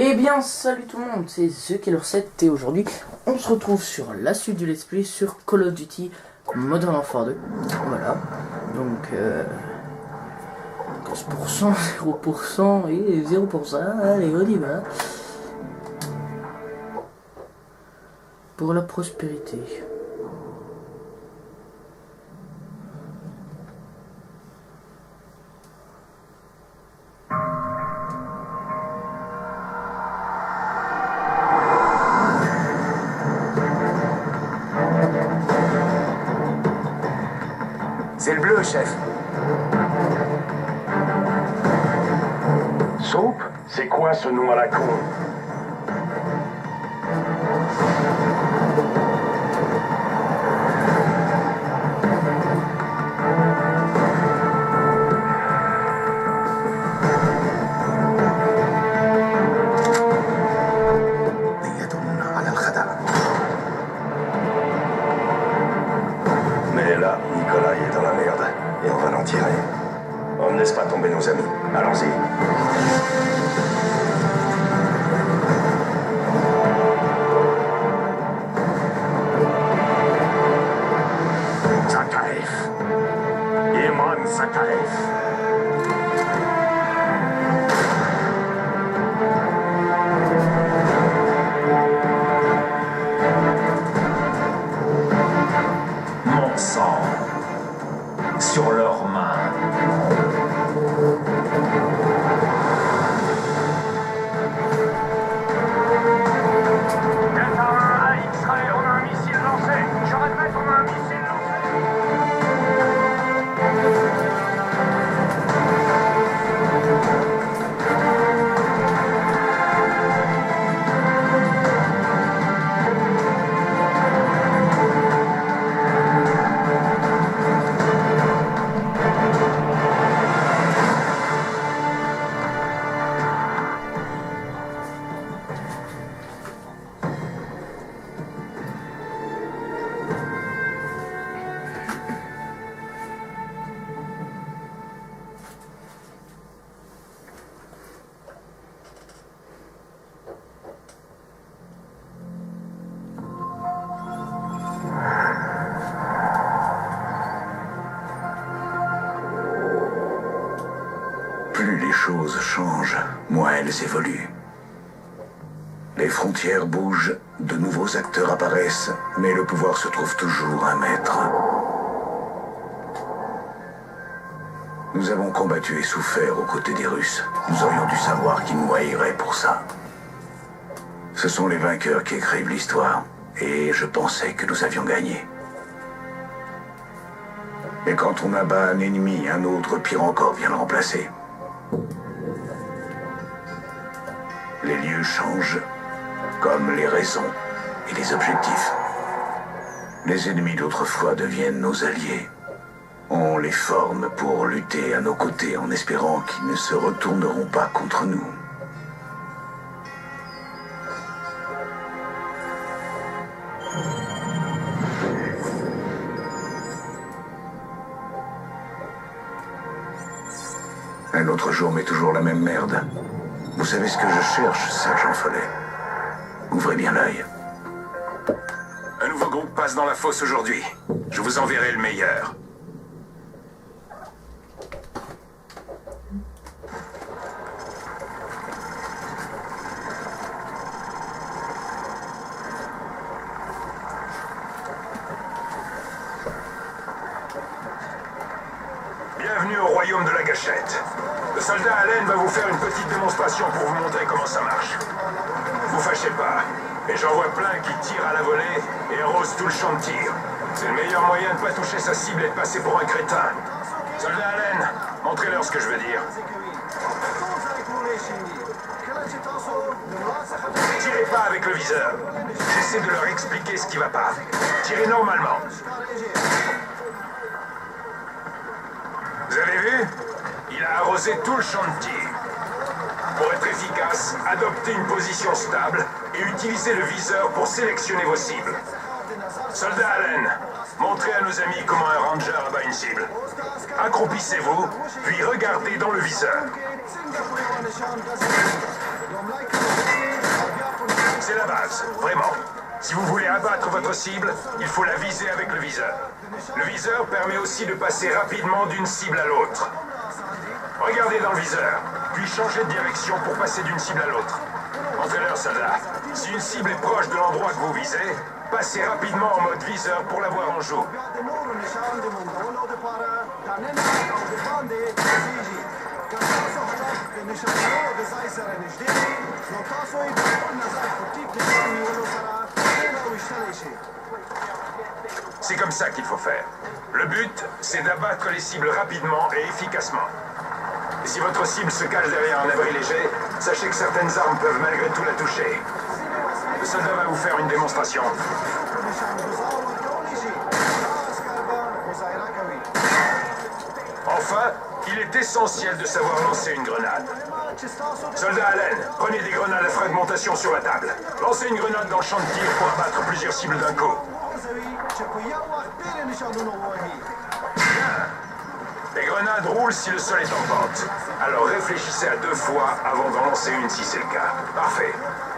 Eh bien salut tout le monde, c'est The Killer 7 et aujourd'hui on se retrouve sur la suite du let's play sur Call of Duty Modern Warfare 2. Voilà, donc 15%, 0% et 0%, allez on y va. Pour la prospérité. C'est le bleu, chef. Soap? C'est quoi ce nom à la con? Mais là, Nicolas est dans la merde. Et on va l'en tirer. On ne laisse pas tomber nos amis. Allons-y. Zakhaev. Yeman Zakhaev. Mon sang sur leurs mains. Delta 1 à X-Ray, on a un missile lancé. Je répète, on a un missile Plus les choses changent, moins elles évoluent. Les frontières bougent, de nouveaux acteurs apparaissent, mais le pouvoir se trouve toujours un maître. Nous avons combattu et souffert aux côtés des Russes. Nous aurions dû savoir qu'ils nous haïraient pour ça. Ce sont les vainqueurs qui écrivent l'histoire, et je pensais que nous avions gagné. Mais quand on abat un ennemi, un autre, pire encore, vient le remplacer. Les lieux changent, comme les raisons et les objectifs. Les ennemis d'autrefois deviennent nos alliés. On les forme pour lutter à nos côtés en espérant qu'ils ne se retourneront pas contre nous. Un autre jour, mais toujours la même merde. Vous savez ce que je cherche, sergent Follet? Ouvrez bien l'œil. Un nouveau groupe passe dans la fosse aujourd'hui. Je vous enverrai le meilleur. Bienvenue au royaume de la gâchette. Le soldat Allen va vous faire une petite démonstration pour vous montrer comment ça marche. Vous fâchez pas, mais j'en vois plein qui tirent à la volée et arrosent tout le champ de tir. C'est le meilleur moyen de pas toucher sa cible et de passer pour un crétin. Soldat Allen, Montrez-leur ce que je veux dire. Tirez pas avec le viseur. J'essaie de leur expliquer ce qui va pas. Tirez normalement. Vous avez vu? Il a arrosé tout le champ de tir. Pour être efficace, adoptez une position stable et utilisez le viseur pour sélectionner vos cibles. Soldat Allen, montrez à nos amis comment un ranger abat une cible. Accroupissez-vous, puis regardez dans le viseur. C'est la base, vraiment. Si vous voulez abattre votre cible, il faut la viser avec le viseur. Le viseur permet aussi de passer rapidement d'une cible à l'autre. Regardez dans le viseur, puis changez de direction pour passer d'une cible à l'autre. Montrez-leur, soldats. Si une cible est proche de l'endroit que vous visez, passez rapidement en mode viseur pour la voir en joue. C'est comme ça qu'il faut faire. Le but, c'est d'abattre les cibles rapidement et efficacement. Et si votre cible se cache derrière un abri léger, sachez que certaines armes peuvent malgré tout la toucher. Le soldat va vous faire une démonstration. Enfin, il est essentiel de savoir lancer une grenade. Soldat Allen, prenez des grenades à fragmentation sur la table. Lancez une grenade dans le champ de tir pour abattre plusieurs cibles d'un coup. Les grenades roulent si le sol est en pente. Alors réfléchissez à 2 fois avant d'en lancer une si c'est le cas. Parfait.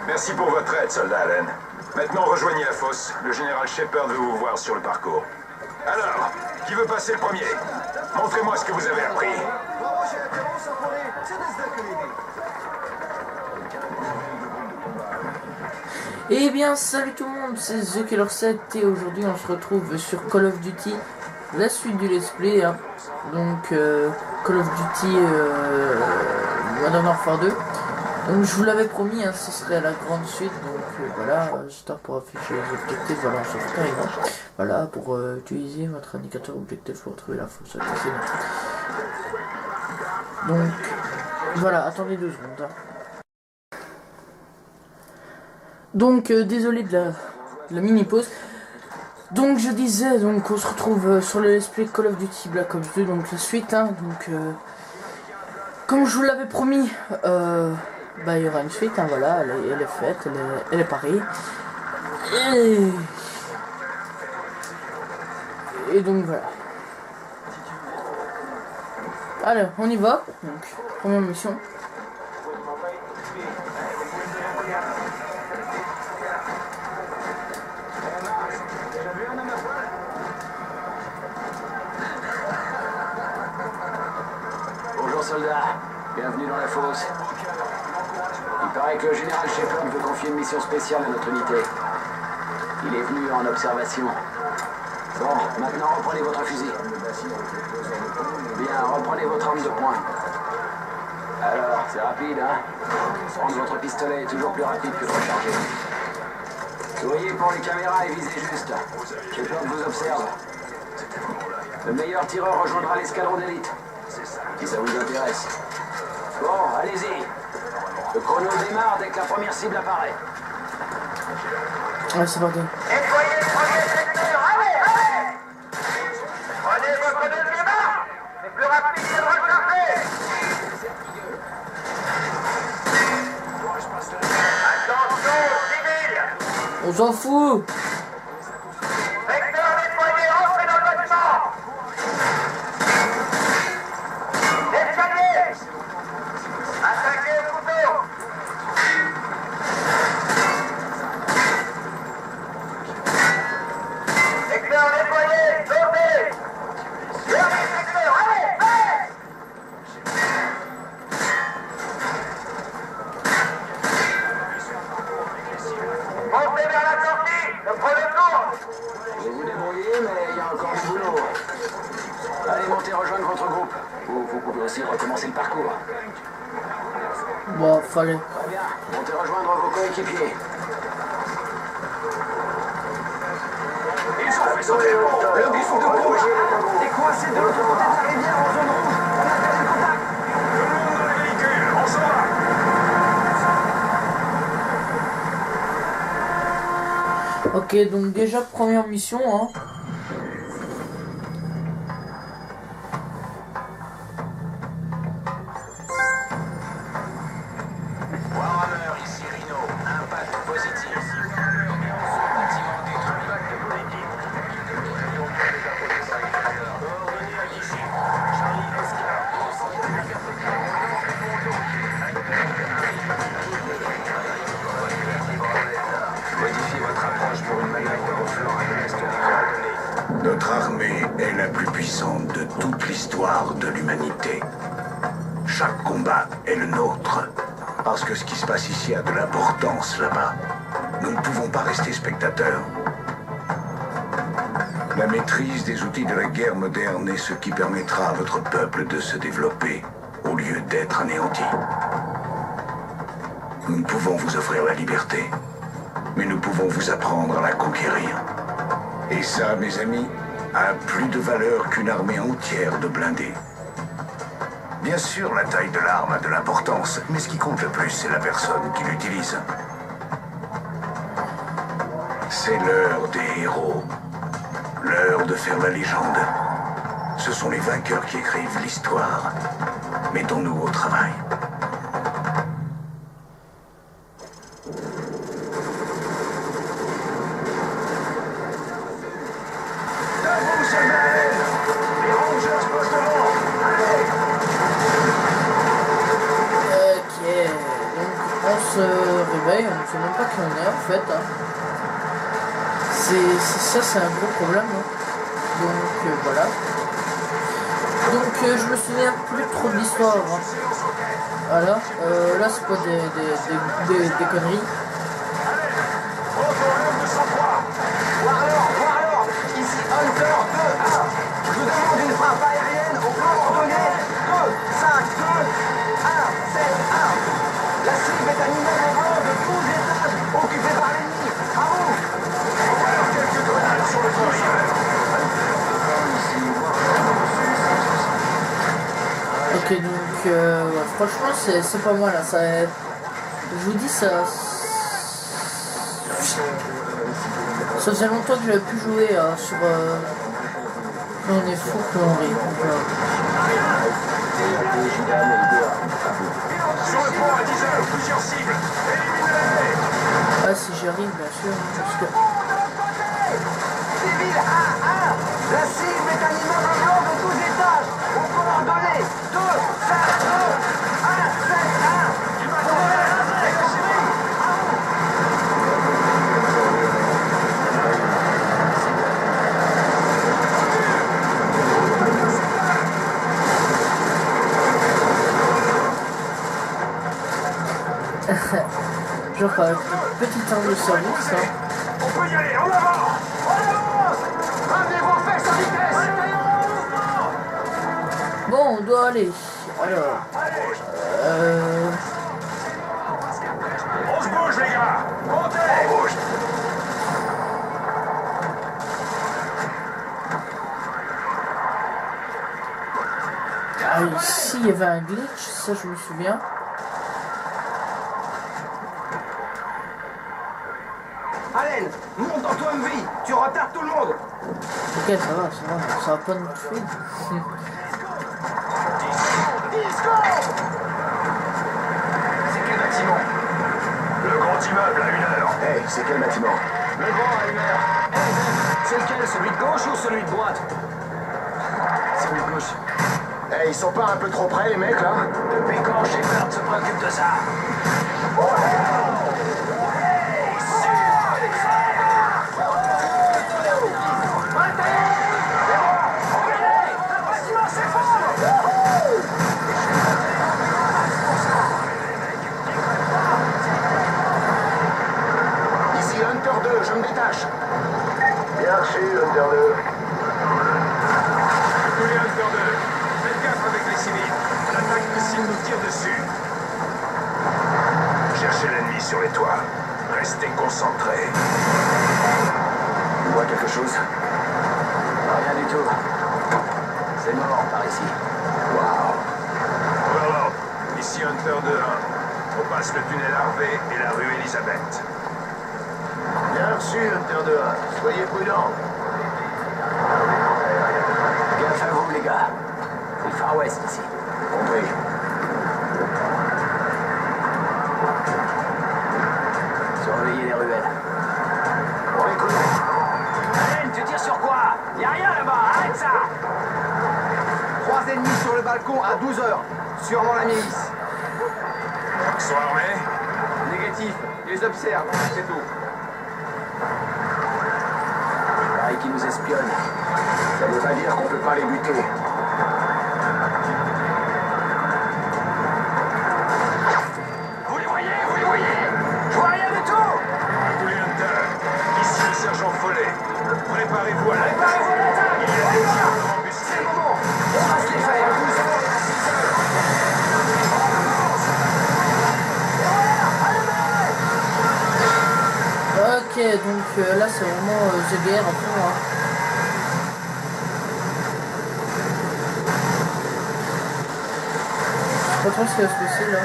Merci pour votre aide, soldat Allen. Maintenant, rejoignez la fosse. Le général Shepard veut vous voir sur le parcours. Alors, qui veut passer le premier? Montrez-moi ce que vous avez appris. Eh bien, salut tout le monde, c'est The Killer 7 et aujourd'hui on se retrouve sur Call of Duty, la suite du let's play, hein. Donc Call of Duty Modern Warfare 2. Donc je vous l'avais promis, hein, ce serait la grande suite, donc voilà, j'espère pour afficher les objectifs, voilà, on se retrouve, hein. Voilà, pour utiliser votre indicateur objectif pour trouver la fosse. Donc voilà, attendez 2 secondes. Hein. Donc désolé de la mini pause. Donc je disais, donc on se retrouve sur le let's play Call of Duty Black Ops 2, donc la suite, hein, donc comme je vous l'avais promis, bah il y aura une suite, hein, voilà, elle est faite, elle est parée. Et donc voilà. Allez, on y va. Donc première mission. Bonjour soldats, bienvenue dans la fosse. Il paraît que le général Shepard veut confier une mission spéciale à notre unité. Il est venu en observation. Bon, maintenant reprenez votre fusil. Bien, reprenez votre arme de poing. Alors, c'est rapide, hein? Prendre votre pistolet est toujours plus rapide que de recharger. Souriez pour les caméras et visez juste. Shepard vous observe. Le meilleur tireur rejoindra l'escadron d'élite. Si ça vous intéresse. Bon, allez-y. Le chrono démarre dès que la première cible apparaît. Ouais, c'est parti. Nettoyez le premier secteur, allez, allez! Prenez votre deuxième arme! C'est plus rapide que de recharger! Attention, civils! On s'en fout. Secteur nettoyé, entrez dans le bâtiment! Escalier! Attaquez le couteau! Secteur nettoyé, sautez! Dernier secteur, allez, allez! Montez vers la sortie, le premier tour! Vous vous débrouillez, mais il y a encore du boulot. Allez, montez rejoindre votre groupe. Vous pouvez aussi recommencer le parcours. Bon, fallait. Très bien, montez rejoindre vos coéquipiers. Ils ont fait sauter le pont. Le bifou de rouge est coincé de l'autre côté de la rivière en zone rouge. Ok, donc déjà première mission, hein. Warhammer, ici Rhino. Impact positif. Bâtiment détruit. Coordonnées à Vichy. Charlie Oscar. Modifiez votre approche pour une manœuvre au flanc à l'est des coordonnées. Notre armée est la plus puissante de toute l'histoire de l'humanité. Chaque combat est le nôtre. Parce que ce qui se passe ici a de l'importance là-bas. Nous ne pouvons pas rester spectateurs. La maîtrise des outils de la guerre moderne est ce qui permettra à votre peuple de se développer au lieu d'être anéanti. Nous ne pouvons vous offrir la liberté, mais nous pouvons vous apprendre à la conquérir. Et ça, mes amis, a plus de valeur qu'une armée entière de blindés. Bien sûr, la taille de l'arme a de l'importance, mais ce qui compte le plus, c'est la personne qui l'utilise. C'est l'heure des héros. L'heure de faire la légende. Ce sont les vainqueurs qui écrivent l'histoire. Mettons-nous au travail. Ok, donc on se réveille, on ne sait même pas qui on est en fait. Hein. C'est un gros problème. Hein. Donc voilà. Donc je me souviens plus trop de l'histoire. Hein. Voilà, là c'est pas des conneries. Warlord, ici Hunter 2-1. Je vous demande une frappe aérienne au plan ordonné 2-5-2-1-7-1. La cible est un immeuble blanc de 12 étages occupé par l'ennemi. À vous. Quelques grenades sur le toit. Ok, donc ouais, franchement c'est pas mal. Hein, ça, je vous dis ça. Ça faisait longtemps que j'avais pu jouer sur. On est fou qu'on rit. Sur le pont à 10 heures, plusieurs cibles. Éliminez-les. Ah, si j'y arrive, bien sûr. Parce que... Civil 1-1. La cible est un immeuble blanc de 12 étages aux coordonnées 2-5-2-1-7-1. Genre une petite arme de service. Hein. On peut y aller, en avant. Ramenez vos fesses à vitesse. Bon, on doit aller. Alors. On se bouge, les gars. Montez. On bouge. Ah, ici, il y avait un glitch, ça je me souviens. Allen, monte dans ton MV. Tu retardes tout le monde. Ok, ça va pas nous tuer. Disco. C'est quel bâtiment? Le grand immeuble à 1 heure. Hey, c'est quel bâtiment? Le grand à 1 heure. C'est lequel, celui de gauche ou celui de droite? Celui de gauche. Hey, ils sont pas un peu trop près, les mecs, là? Depuis quand Shepard se préoccupe de ça? Ici Hunter 2, je me détache. Bien reçu, Hunter 2. Tous les Hunter 2. Faites gaffe avec les civils. L'attaque missile nous tire dessus. Cherchez l'ennemi sur les toits. Restez concentrés. Tu vois quelque chose? Rien du tout. C'est mort par ici. Waouh. Overlord, ici Hunter 2-1. On passe le tunnel Harvey et la rue Elisabeth. Bien reçu, Hunter 2-1. Soyez prudents. Gaffe à vous, les gars. C'est le Far West ici. Compris. Surveillez les ruelles. On écoute. Allen, tu tires sur quoi? Y'a rien là-bas, arrête ça! 3 ennemis sur le balcon à 12 heures. Sûrement la milice. Ils sont armés? Négatif. Je les observe, c'est tout. Pareil qui nous espionne. Ça veut pas dire qu'on peut pas les buter. Vous les voyez? Vous les voyez? Je vois rien du tout! Tous les Hunters. Ici le sergent Follet. Préparez-vous à l'attaque. Préparez-vous à l'attaque! Il y a des gens embusqués. On va se les faire! Ok, donc là c'est vraiment The Guerre à fond. Hein. Je sais pas trop ce qui va se passer là.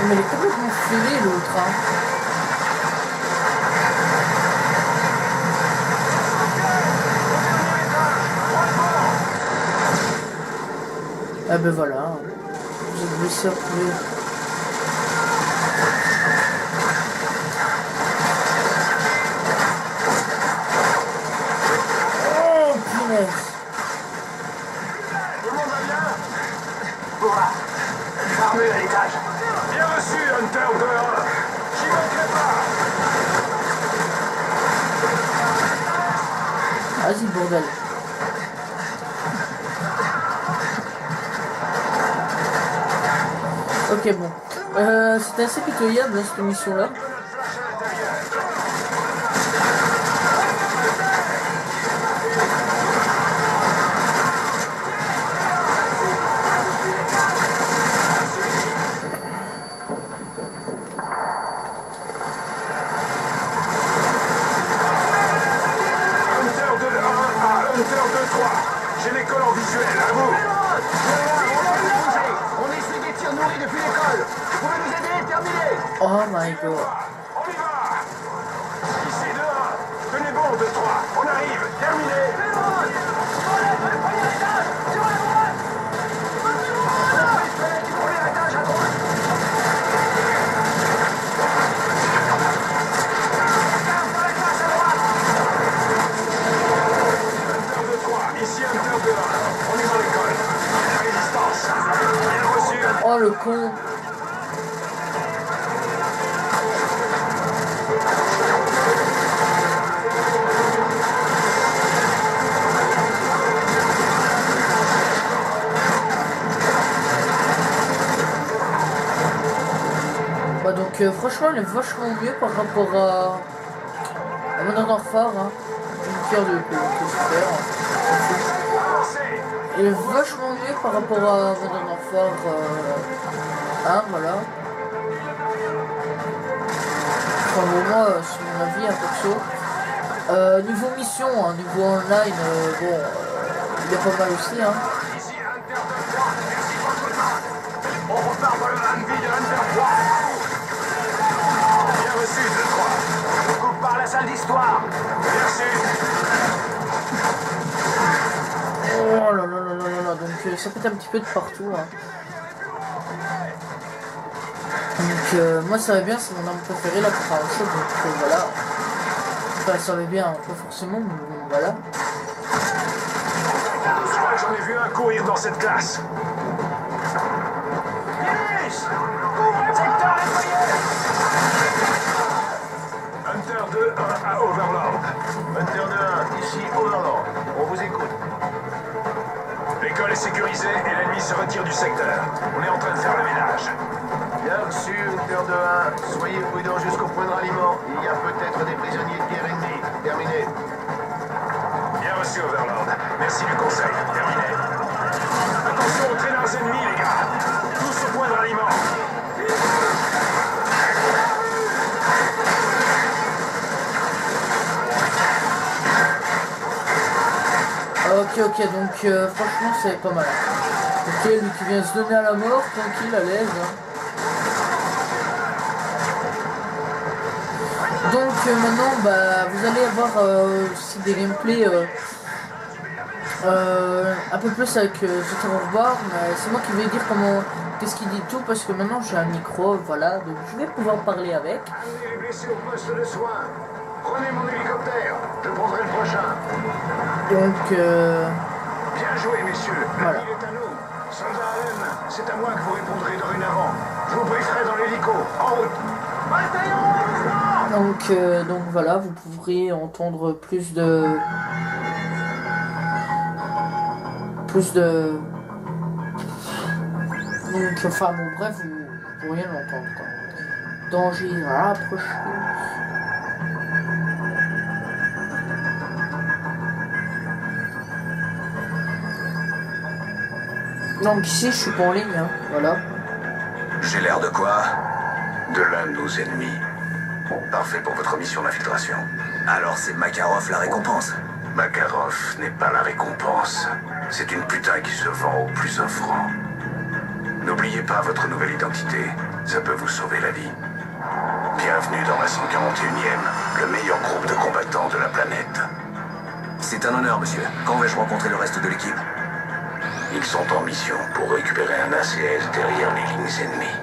Mais il est complètement fêlé l'autre. Hein. Ah ben voilà. J'ai blessé retrouvé. Oh punaise. Tout le monde va bien? Voilà. Armure à l'étage. Bien reçu, Hunter 2-1. J'y manquerai pas. Vas-y bordel. Ok bon. C'était assez pitoyable hein, cette mission là. Hunter 2-1 à Hunter 2-3. J'ai l'école en visuel, à vous. On essuie des tirs nourris depuis l'école. Vous pouvez nous aider? Terminé. Oh my god. On y va. Ici 2-1. Tenez bon 2-3. On arrive. Terminé. Hunter 2-3. Ici Hunter 2-1. On est dans l'école. La résistance. Bien reçu. Oh le con. Bah donc franchement elle est vachement mieux par rapport à Modern Warfare. Hein. Une pierre de super. Elle est vachement mieux par rapport à Modern Warfare 1, voilà. Enfin bon moi c'est mon avis hein, perso. Niveau mission, hein, niveau online, bon il est pas mal aussi hein. Ici Hunter 2-3. Merci pour le coup de main. On repart dans le Humvee de Hunter 3. Bien reçu 2-3. On coupe par la salle d'histoire. Merci. Oh là là là là là là, donc ça pète un petit peu de partout. Hein. Donc moi ça va bien, c'est mon arme préférée là pour faire un shot, donc voilà. Enfin ça va bien, pas forcément, mais bon, voilà. Je crois que j'en ai vu un courir dans cette classe. Milice! Secteur nettoyé! Hunter 2-1 à Overlord. Hunter 2-1, ici Overlord. On vous écoute. L'école est sécurisée et l'ennemi se retire du secteur. On est en train de faire le ménage. Bien reçu, Hunter 2-1. Soyez prudents jusqu'au point de ralliement. Il y a peut-être des prisonniers de guerre ennemis. Terminé. Bien reçu, Overlord. Merci du conseil. Terminé. Attention aux traîneurs ennemis, les gars. Tous au point de ralliement. Ok, donc franchement c'est pas mal. Ok, lui qui vient se donner à la mort, tranquille, à l'aise. Hein. Donc maintenant, bah, vous allez avoir aussi des gameplays un peu plus avec The Terror Bar, mais c'est moi qui vais dire comment, qu'est-ce qu'il dit tout, parce que maintenant j'ai un micro, voilà, donc je vais pouvoir parler avec. Les blessés au poste de soins. Prenez mon hélicoptère. Je prendrai le prochain. Donc Bien joué, messieurs. Voilà. La ville est à nous. Soldat Allen, c'est à moi que vous répondrez dorénavant. Je vous brieferai dans l'hélico. En route. donc voilà, vous pourrez entendre plus de donc enfin bon bref, vous pourriez l'entendre quoi. Danger rapproché. Donc ici je suis pas en ligne, hein, voilà. J'ai l'air de quoi? De l'un de nos ennemis. Parfait pour votre mission d'infiltration. Alors c'est Makarov la récompense? Makarov n'est pas la récompense. C'est une putain qui se vend au plus offrant. N'oubliez pas votre nouvelle identité. Ça peut vous sauver la vie. Bienvenue dans la 141e, le meilleur groupe de combattants de la planète. C'est un honneur, monsieur. Quand vais-je rencontrer le reste de l'équipe? Ils sont en mission pour récupérer un ACS derrière les lignes ennemies.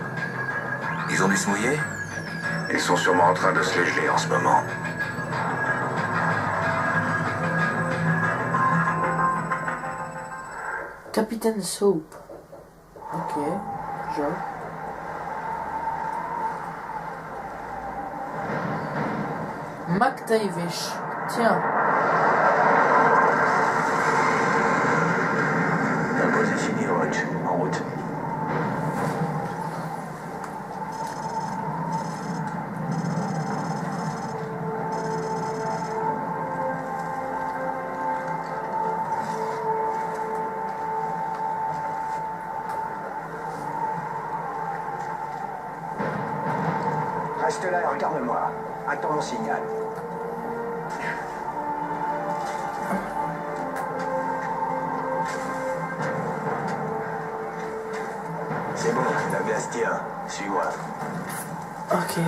Ils ont dû se mouiller? Ils sont sûrement en train de se les geler en ce moment. Capitaine Soap. Ok, je. McTavish. Tiens. Imposé fini, Watch. En route. Reste là et regarde-moi. Attends mon signal. C'est bon, la glace tient. Suis-moi. Ok.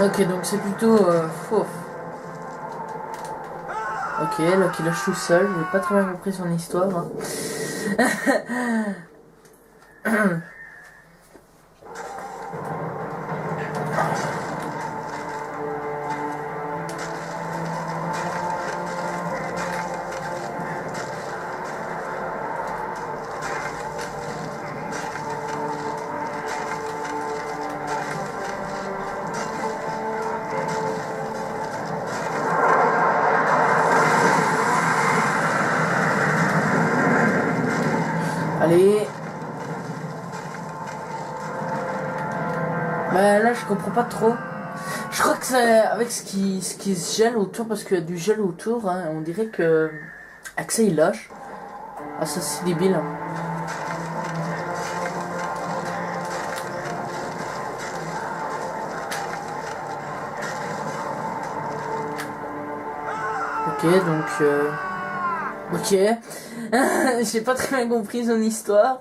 Ok, donc c'est plutôt faux. Ok, là qu'il lâche tout seul, j'ai pas très bien compris son histoire. Hein. Allez. Bah là je comprends pas trop. Je crois que c'est avec ce qui se gèle autour, parce qu'il y a du gel autour, hein, on dirait que Axel il lâche. Ah ça c'est débile. Ok donc ok. J'ai pas très bien compris son histoire.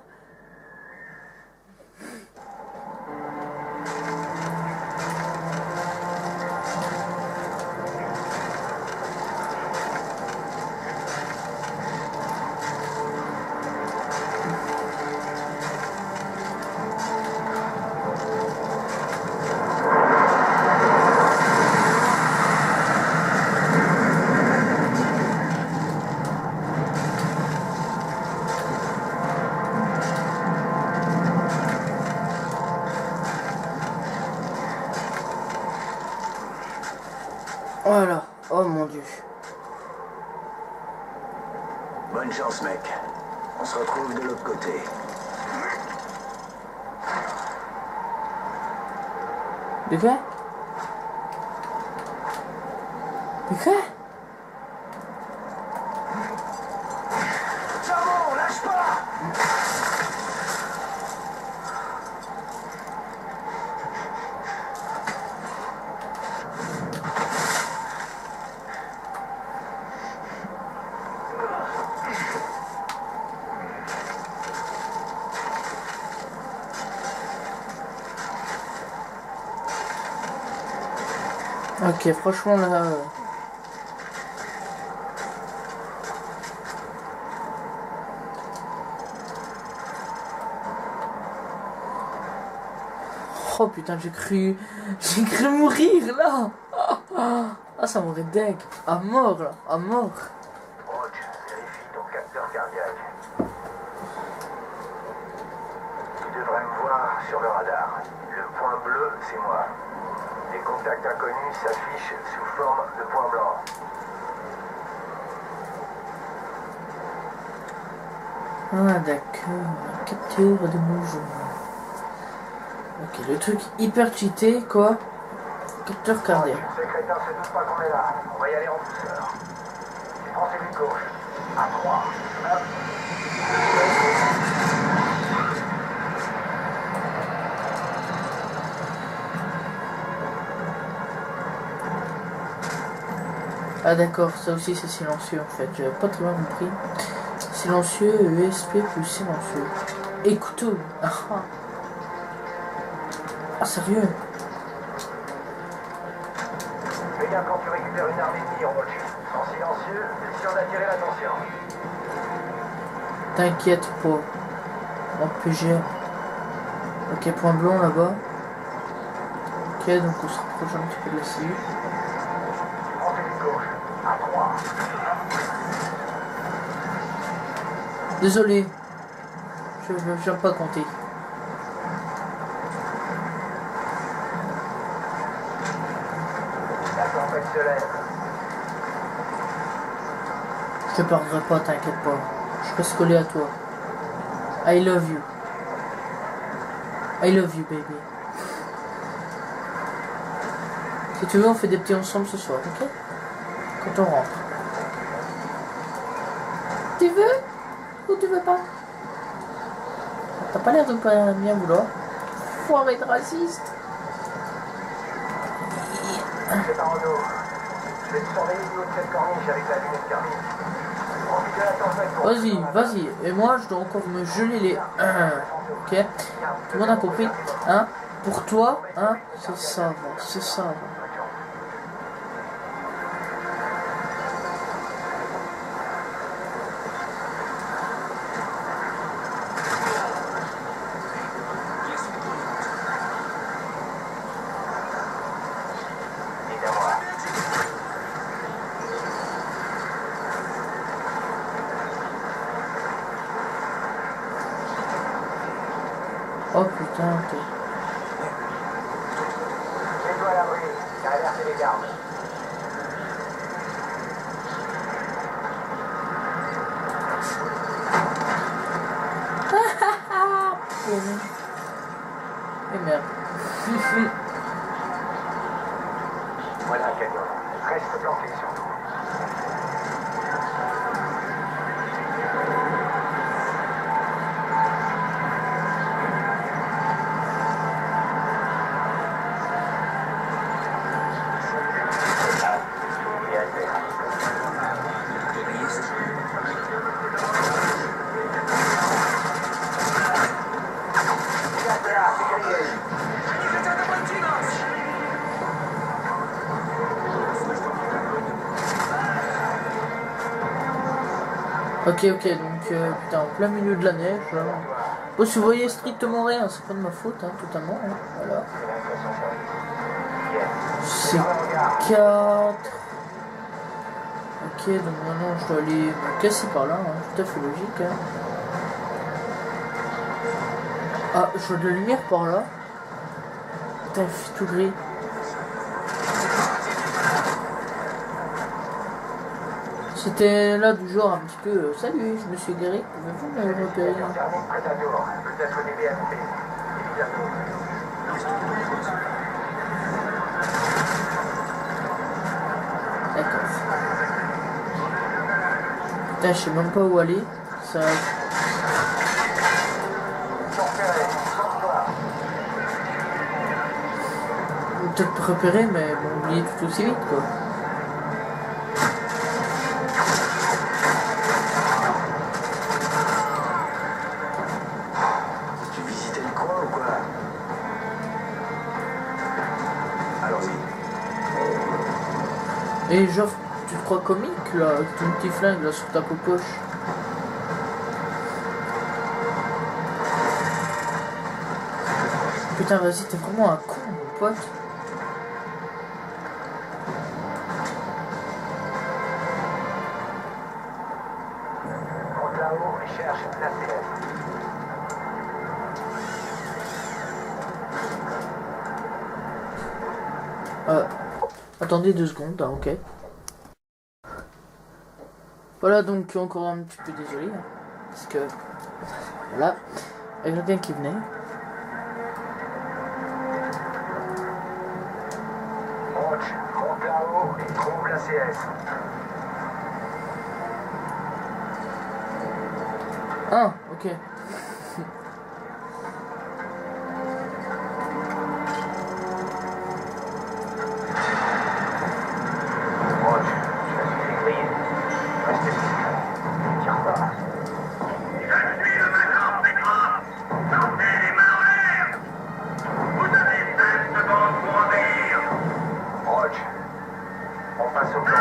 Voilà. Oh mon dieu. Bonne chance, mec. On se retrouve de l'autre côté. De quoi? De quoi? Charbon, lâche pas! Ok, franchement là... Oh putain, j'ai cru mourir là. Ah, ça m'aurait deg. À mort là, à mort. Roach, vérifie ton capteur cardiaque. Tu devrais me voir sur le radar. Le point bleu, c'est moi. Les contacts inconnus s'affichent sous forme de point blanc. Ah d'accord, capture de mouvement. Ok, le truc hyper cheaté quoi. Capteur cardiaque. Ces crétins se doutent pas qu'on est là. On va y aller en douceur. Tu prends celui de gauche. À 3. Hop. Ah d'accord, ça aussi c'est silencieux en fait, j'avais pas très bien compris. Silencieux, ESP plus silencieux. Et couteau. Ah sérieux? Fais gaffe quand tu récupères une arme ennemie, Roach. Sans silencieux, c'est sûr d'attirer l'attention. T'inquiète pas. RPG. Ok, point blanc là-bas. Ok, donc on se rapproche un petit peu de la cible. Tu prends celui de gauche. À 3. Désolé. Je viens pas compter. La tempête se lève. Je te perdrai pas, t'inquiète pas. Je reste collé à toi. I love you. I love you, baby. Si tu veux, on fait des petits ensemble ce soir, ok? Quand on rentre. Tu veux? Ou tu veux pas? T'as pas l'air de pas bien vouloir. Foiré de raciste. C'est un Renault. Je vais te surveiller du haut de cette corniche avec la lunette thermique. Profite de la tempête pour... Vas-y. Et moi, je dois encore me geler les... Ok? Tout le monde a compris? Hein? Pour toi, hein? C'est ça, c'est ça. Dis à moi. Oh putain, t'es... Mets-toi à l'abri. J'ai alerté les gardes. Et merde. Voilà un camion. Reste planqué surtout. Et à terre. Et à terre, c'est grillé. Ok, donc putain, en plein milieu de la neige. Bon, si vous voyez strictement rien, c'est pas de ma faute, hein, totalement. Hein, voilà. C'est 4. Ok, donc maintenant je dois aller me casser par là, hein, tout à fait logique. Hein. Ah, je vois de la lumière par là. Putain, il fait tout gris. C'était là du genre un petit peu salut, je me suis guéri, pouvez-vous me repérer? Thermique prête à jour. Peut-être des BMP. Immédiatement. D'accord. Putain, je sais même pas où aller. Ça. Peut-être repérer, mais bon, oublier tout aussi vite quoi. Tu visitais le coin ou quoi? Allons-y. Et genre, tu te crois comique là, avec ton petit flingue là sur ta poche? Putain, vas-y, t'es vraiment un con, mon pote. Monte là-haut et cherche la CS. Attendez 2 secondes, hein, ok. Voilà, donc encore un petit peu désolé, hein, parce que voilà, il y a quelqu'un qui venait. Roach, monte là-haut et trouve la CS. Ah, ok. Roach, je me suis fait griller. Restez discret. Tire pas. Roach, on passe au plan B.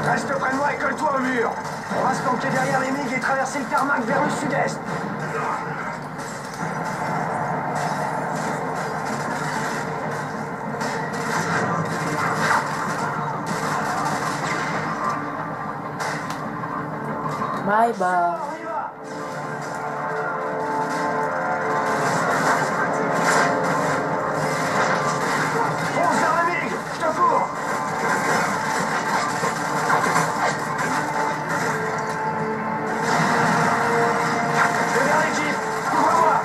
Reste près de moi et colle-toi au mur. On va se planquer derrière les MiG et traverser le tarmac vers le sud-est. Bye bye. On y va. Fonce vers le MiG, je te cours. Le dernier jeep, couvre-moi.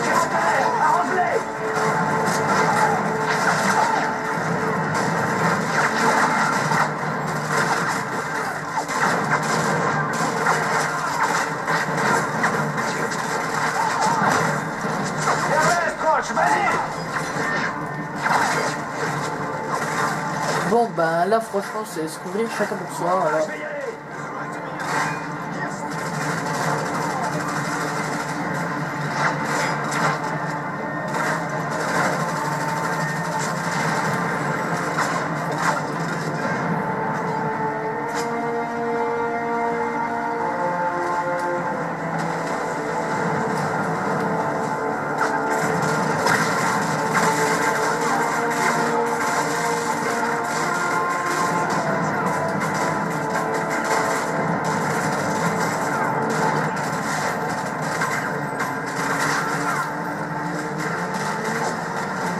Tire en terre, arrose-les. Bien reste, Roach, vas-y. Bon, ben là, franchement, c'est se couvrir chacun pour soi. Alors, Je vais y aller.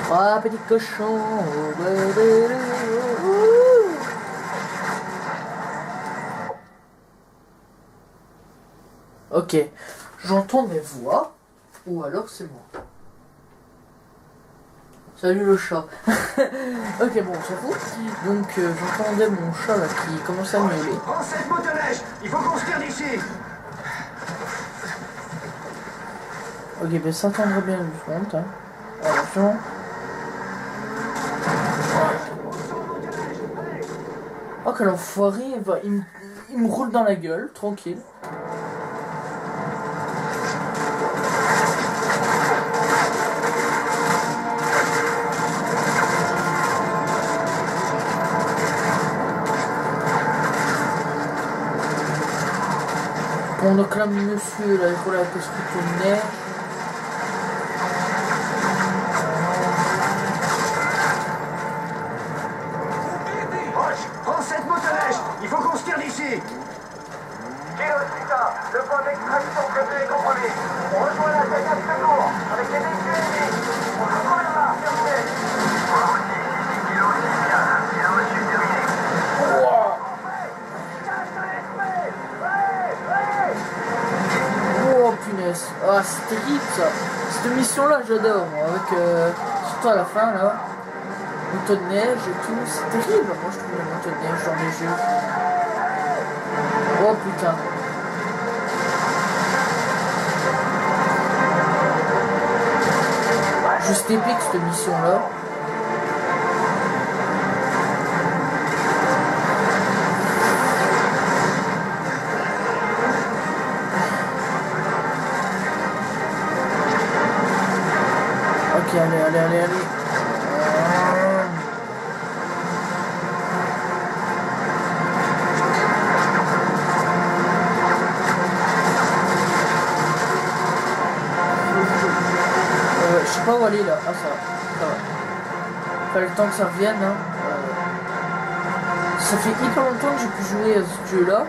trois petits cochons. Ok, j'entends mes voix, ou alors c'est moi. Salut le chat. Ok, bon, on s'en fout. Donc, j'entendais mon chat là qui commençait à miauler. Prends cette motoneige. Il faut qu'on se tire d'ici. Ok, ben ça tendrait bien une seconde. Hein. Attention. Oh, quel enfoiré, il me roule dans la gueule, tranquille. Bon, donc là, monsieur, là, il roule avec le scrutonnet. Le point d'extraction prévu est compromis. On rejoint la saga de secours avec les véhicules ennemis. On se retrouve là-bas, terminé. Moi aussi, 6 kilos, c'est bien. Bien reçu, terminé. Oh punaise. Ah, c'est terrible ça. Cette mission là j'adore moi, avec surtout à la fin là. Moto de neige et tout, c'est terrible. Moi je trouve les motos de neige dans les jeux. Oh putain. Juste épique cette mission là. Ok, allez. Je sais pas où aller là. Ah, ça va. Fallait le temps que ça revienne. Hein. Ça fait hyper longtemps que j'ai pu jouer à ce jeu là.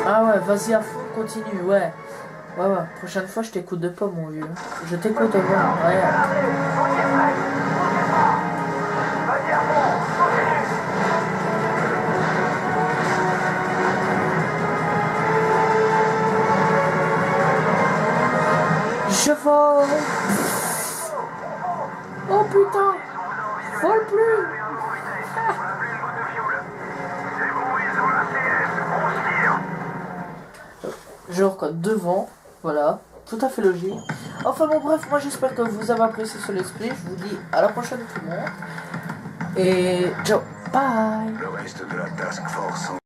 Ah ouais, vas-y à fond, continue, ouais. Ouais, prochaine fois je t'écoute de pas mon vieux. Je t'écoute de pas, ouais. Je vole. Oh putain. Vole plus. Genre quoi, devant, voilà, tout à fait logique. Enfin bon bref, moi j'espère que vous avez apprécié ce let's play. Je vous dis à la prochaine tout le monde. Et ciao, bye. Le reste de la task force